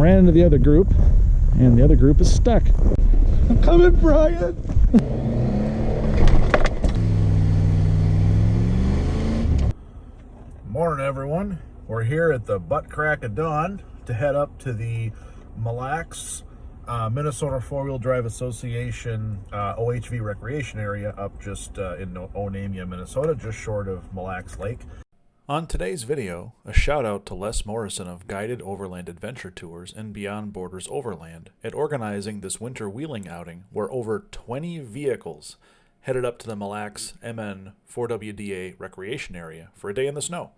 ran into the other group, and the other group is stuck. I'm coming, Brian! Morning, everyone. We're here at the butt crack of dawn to head up to the Mille Lacs, Minnesota Four-Wheel Drive Association OHV Recreation Area up just in Onamia, Minnesota, just short of Mille Lacs Lake. On today's video, a shout out to Les Morrison of Guided Overland Adventure Tours and Beyond Borders Overland at organizing this winter wheeling outing where over 20 vehicles headed up to the Mille Lacs MN4WDA Recreation Area for a day in the snow.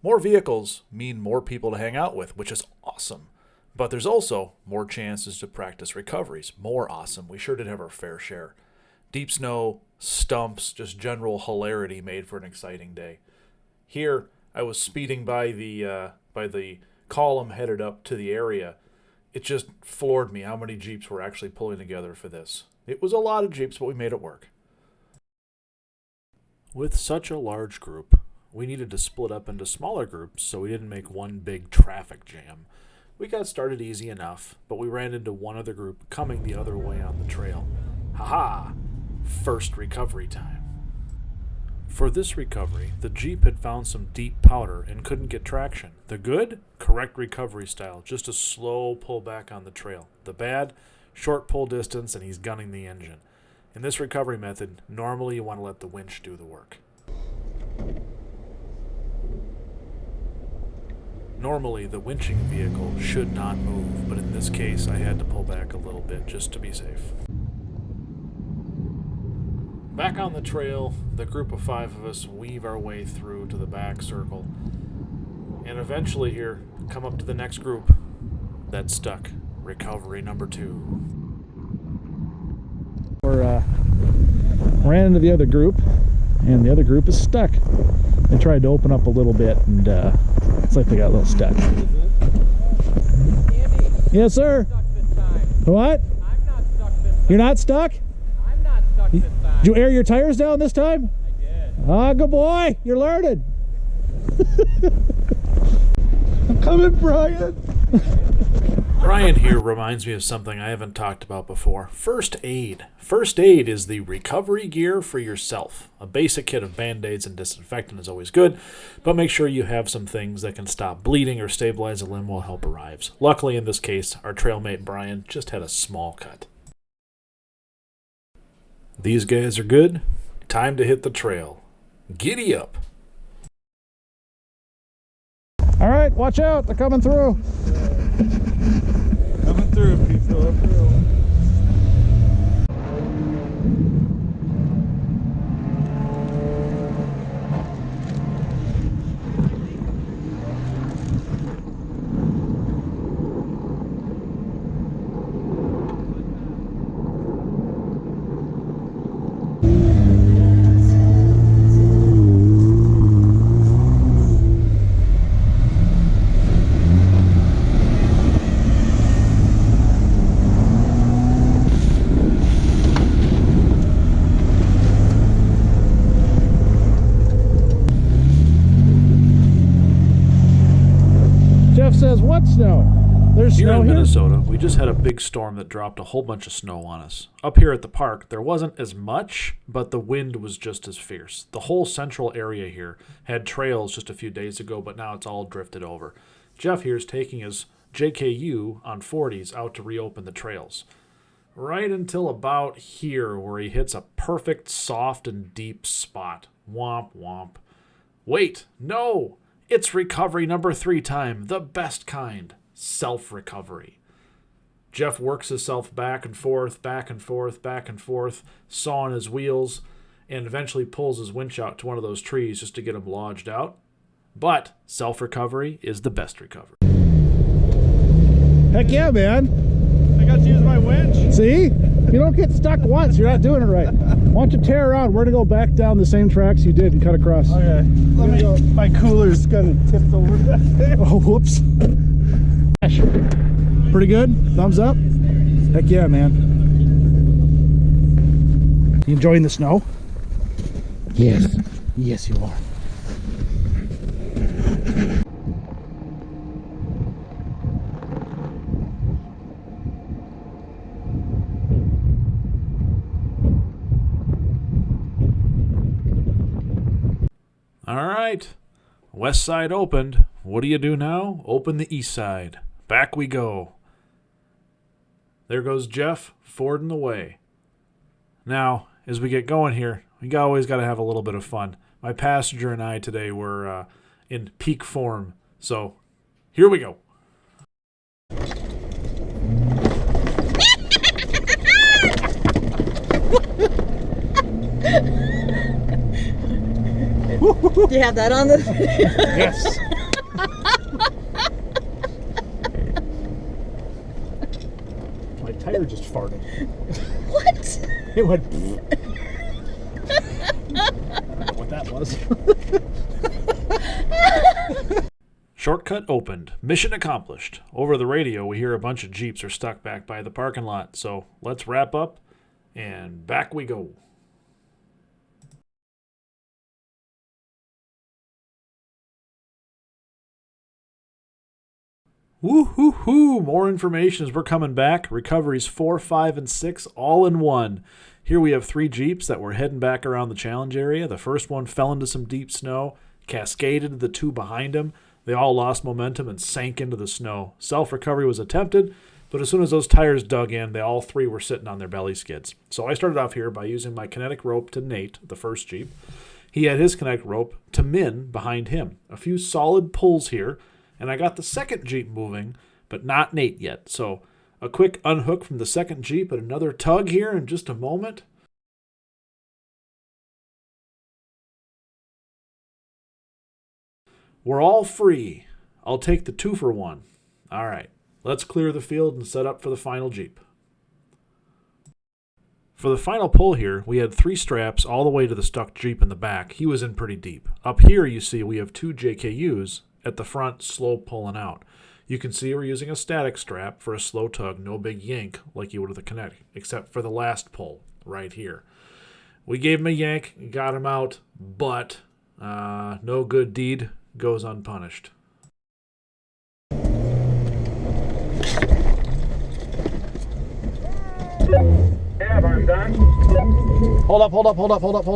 More vehicles mean more people to hang out with, which is awesome. But there's also more chances to practice recoveries. More awesome. We sure did have our fair share. Deep snow, stumps, just general hilarity made for an exciting day. Here, I was speeding by the column headed up to the area. It just floored me how many Jeeps were actually pulling together for this. It was a lot of Jeeps, but we made it work. With such a large group, we needed to split up into smaller groups so we didn't make one big traffic jam. We got started easy enough, but we ran into one other group coming the other way on the trail. Haha! First recovery time. For this recovery, the Jeep had found some deep powder and couldn't get traction. The good? Correct recovery style, just a slow pull back on the trail. The bad? Short pull distance and he's gunning the engine. In this recovery method, normally you want to let the winch do the work. Normally, the winching vehicle should not move, but in this case, I had to pull back a little bit just to be safe. Back on the trail, the group of 5 of us weave our way through to the back circle, and eventually here, come up to the next group that's stuck. Recovery number 2. Ran into the other group, and the other group is stuck. They tried to open up a little bit, and it's like they got a little stuck. Andy, yes, sir. I'm stuck this time. What? I'm not stuck this time. You're not stuck? I'm not stuck this time. Did you air your tires down this time? I did. Ah, good boy. You're learning. I'm coming, Brian. Brian here reminds me of something I haven't talked about before. First aid. First aid is the recovery gear for yourself. A basic kit of Band-Aids and disinfectant is always good, but make sure you have some things that can stop bleeding or stabilize a limb while help arrives. Luckily, in this case, our trailmate Brian just had a small cut. These guys are good. Time to hit the trail. Giddy up. All right, watch out. They're coming through. Coming through, people. Says what snow? There's Here snow in here? Minnesota, we just had a big storm that dropped a whole bunch of snow on us. Up here at the park, there wasn't as much, but the wind was just as fierce. The whole central area here had trails just a few days ago, but now it's all drifted over. Jeff here is taking his JKU on 40s out to reopen the trails. Right until about here, where he hits a perfect soft and deep spot. Womp womp. Wait, no! It's recovery number 3 time, the best kind, self-recovery. Jeff works himself back and forth, back and forth, back and forth, sawing his wheels, and eventually pulls his winch out to one of those trees just to get him lodged out. But self-recovery is the best recovery. Heck yeah, man. I got to use my winch. See? You don't get stuck once. You're not doing it right. Why don't you tear around? We're going to go back down the same tracks you did and cut across. Okay. My cooler's going to tip over. Oh, whoops. Pretty good? Thumbs up? Heck yeah, man. You enjoying the snow? Yes. Yes, you are. right. West side opened. What do you do now? Open the east side. Back we go. There goes Jeff, fording the way. Now, as we get going here, we always got to have a little bit of fun. My passenger and I today were in peak form. So, here we go. Do you have that on the Yes. My tire just farted. What? It went. I don't know what that was. Shortcut opened. Mission accomplished. Over the radio, we hear a bunch of Jeeps are stuck back by the parking lot. So let's wrap up, and back we go. Woo-hoo-hoo! More information as we're coming back. Recoveries 4, 5, and 6 all in one. Here we have 3 Jeeps that were heading back around the challenge area. The first one fell into some deep snow, cascaded the 2 behind him. They all lost momentum and sank into the snow. Self-recovery was attempted, but as soon as those tires dug in, they all 3 were sitting on their belly skids. So I started off here by using my Kinetic rope to Nate, the first Jeep. He had his Kinetic rope to Min behind him. A few solid pulls here, and I got the second Jeep moving, but not Nate yet. So a quick unhook from the second Jeep and another tug here in just a moment. We're all free. I'll take the 2 for 1. All right, let's clear the field and set up for the final Jeep. For the final pull here, we had 3 straps all the way to the stuck Jeep in the back. He was in pretty deep. Up here, you see, we have 2 JKUs at the front, slow pulling out. You can see we're using a static strap for a slow tug, no big yank like you would with the Kinetic, except for the last pull right here. We gave him a yank, got him out, but no good deed goes unpunished. Yeah, I'm done. Hold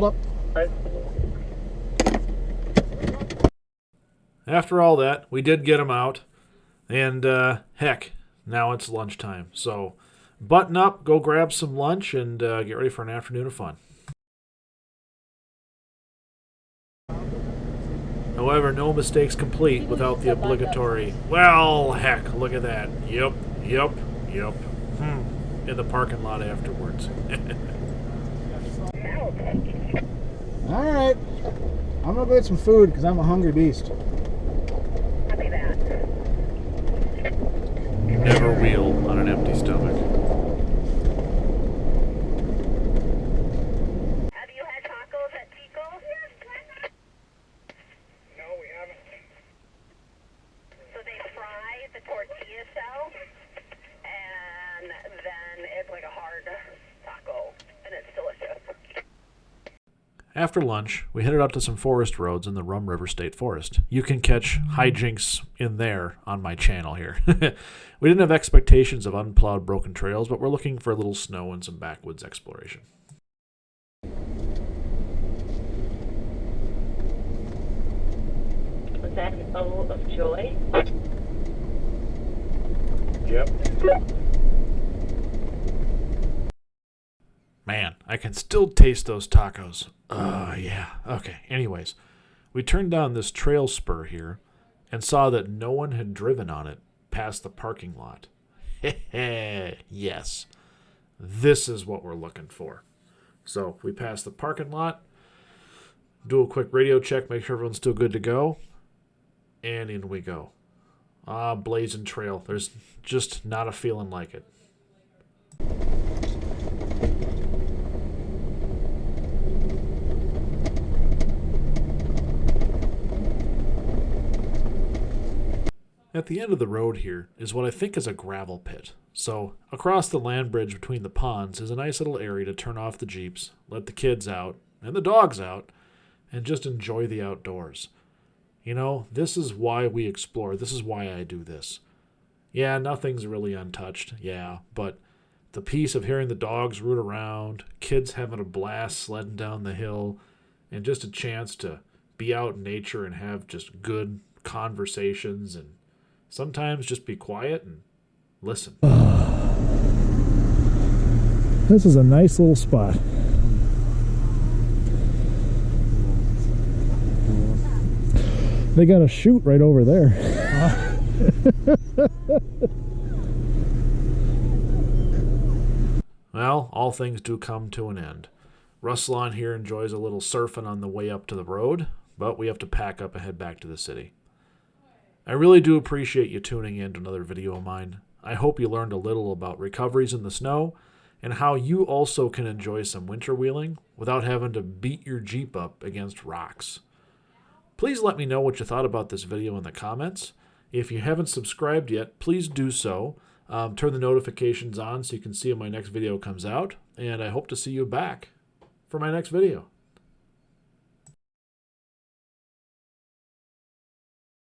up. Right. After all that, we did get him out, and heck, now it's lunchtime. So button up, go grab some lunch, and get ready for an afternoon of fun. However, no mistakes complete without the obligatory, well, heck, look at that. Yep. In the parking lot afterwards. All right. I'm going to go get some food because I'm a hungry beast. Copy that. Never wheel on an empty stomach. Have you had tacos at Chico? No, we haven't. So they fry the tortilla shell, and then it's like a hard taco, and it's delicious. After lunch, we headed out to some forest roads in the Rum River State Forest. You can catch hijinks in there on my channel here. We didn't have expectations of unplowed broken trails, but we're looking for a little snow and some backwoods exploration. Was that an O of joy? Yep. Man, I can still taste those tacos. Yeah. Okay, anyways. We turned down this trail spur here and saw that no one had driven on it past the parking lot. Yes. This is what we're looking for. So we pass the parking lot, do a quick radio check, make sure everyone's still good to go, and in we go. Blazing trail. There's just not a feeling like it. At the end of the road here is what I think is a gravel pit. So across the land bridge between the ponds is a nice little area to turn off the Jeeps, let the kids out, and the dogs out, and just enjoy the outdoors. You know, this is why we explore. This is why I do this. Yeah, nothing's really untouched, yeah, but the peace of hearing the dogs root around, kids having a blast sledding down the hill, and just a chance to be out in nature and have just good conversations, and sometimes just be quiet and listen. This is a nice little spot. They got a chute right over there. Well, all things do come to an end. Ruslan here enjoys a little surfing on the way up to the road, but we have to pack up and head back to the city. I really do appreciate you tuning in to another video of mine. I hope you learned a little about recoveries in the snow and how you also can enjoy some winter wheeling without having to beat your Jeep up against rocks. Please let me know what you thought about this video in the comments. If you haven't subscribed yet, please do so. Turn the notifications on so you can see when my next video comes out, and I hope to see you back for my next video.